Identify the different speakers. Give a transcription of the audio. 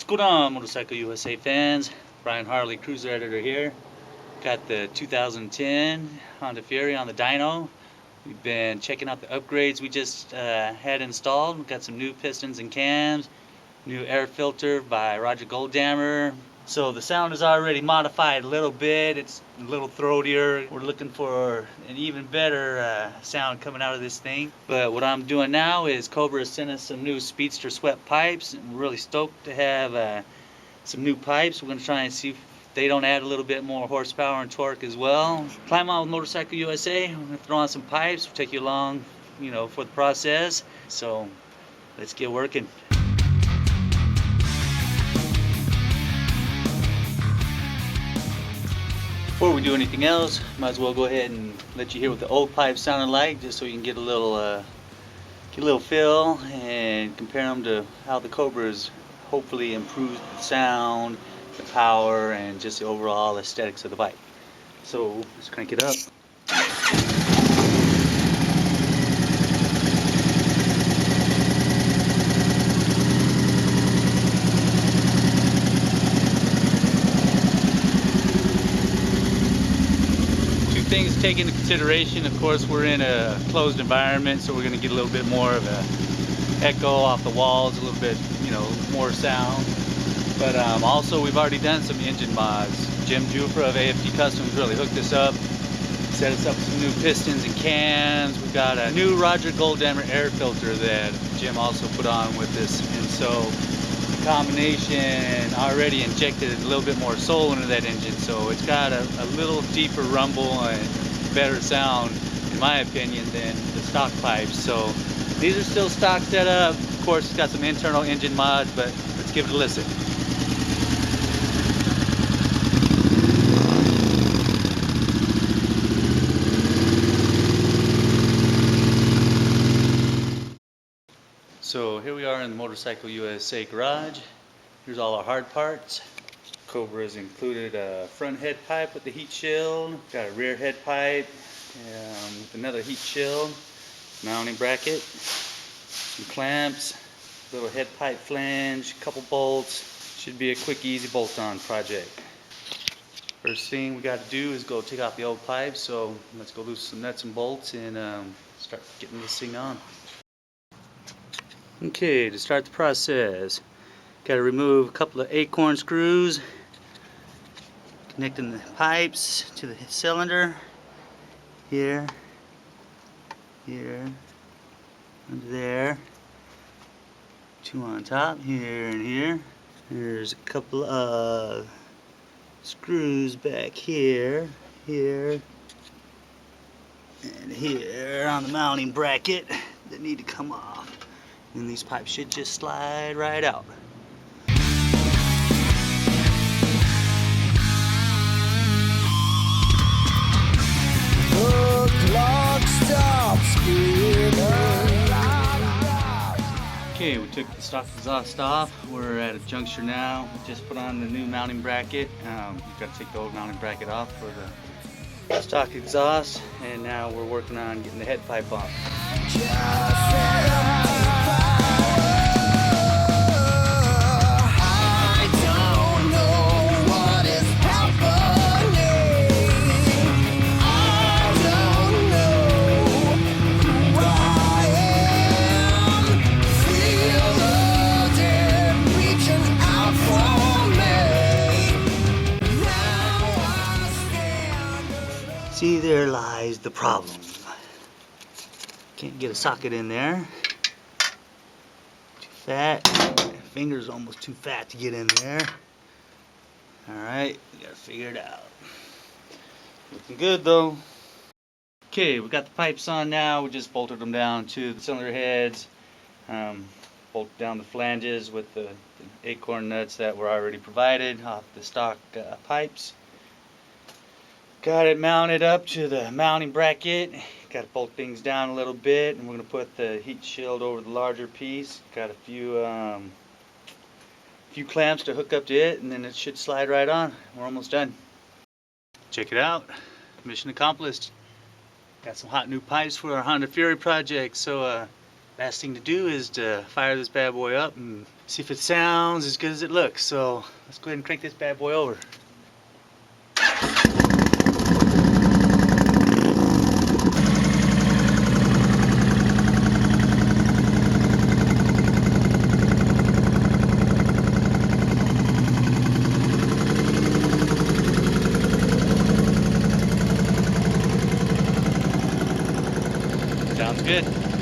Speaker 1: What's going on, Motorcycle USA fans? Brian Harley, cruiser editor here. Got the 2010 Honda Fury on the dyno. We've been checking out the upgrades we just had installed. We've got some new pistons and cams, new air filter by Roger Golddammer. So the sound is already modified a little bit. It's a little throatier. We're looking for an even better sound coming out of this thing. But what I'm doing now is Cobra has sent us some new Speedster swept pipes, and we're really stoked to have some new pipes. We're going to try and see if they don't add a little bit more horsepower and torque as well. Climb on with Motorcycle USA. We're going to throw on some pipes. We'll take you along, for the process. So let's get working. Before we do anything else, might as well go ahead and let you hear what the old pipes sounded like, just so you can get a little feel and compare them to how the Cobra's hopefully improved the sound, the power, and just the overall aesthetics of the bike. So let's crank it up. Things to take into consideration. Of course, we're in a closed environment, so we're going to get a little bit more of a echo off the walls, a little bit, more sound. But also, we've already done some engine mods. Jim Jufra of AFD Customs really hooked us up, set us up with some new pistons and cams. We've got a new Roger Golddammer air filter that Jim also put on with this, and so the combination already injected a little bit more soul into that engine, so it's got a little deeper rumble and better sound, in my opinion, than the stock pipes. So these are still stock setup. Of course, it's got some internal engine mods, but let's give it a listen. So here we are in the Motorcycle USA garage. Here's all our hard parts. Cobra has included a front head pipe with the heat shield. Got a rear head pipe with another heat shield, mounting bracket, some clamps, little head pipe flange, couple bolts. Should be a quick, easy bolt-on project. First thing we got to do is go take off the old pipes. So let's go loosen some nuts and bolts and start getting this thing on. Okay, to start the process, got to remove a couple of acorn screws, connecting the pipes to the cylinder, here, and there, two on top, here and here. There's a couple of screws back here, and here on the mounting bracket that need to come off. And these pipes should just slide right out. The clock stops screaming. Okay, we took the stock exhaust off. We're at a juncture now. We just put on the new mounting bracket. We've got to take the old mounting bracket off for the stock exhaust, and now we're working on getting the head pipe on. See, there lies the problem. Can't get a socket in there. Too fat. Finger's almost too fat to get in there. Alright, we gotta figure it out. Looking good though. Okay, we got the pipes on now. We just bolted them down to the cylinder heads. Bolted down the flanges with the acorn nuts that were already provided off the stock pipes. Got it mounted up to the mounting bracket. Got to bolt things down a little bit, and we're going to put the heat shield over the larger piece. Got a few clamps to hook up to it, and then it should slide right on. We're almost done. Check it out. Mission accomplished. Got some hot new pipes for our Honda Fury project. So last thing to do is to fire this bad boy up and See if it sounds as good as it looks. So let's go ahead and crank this bad boy over. Sounds good.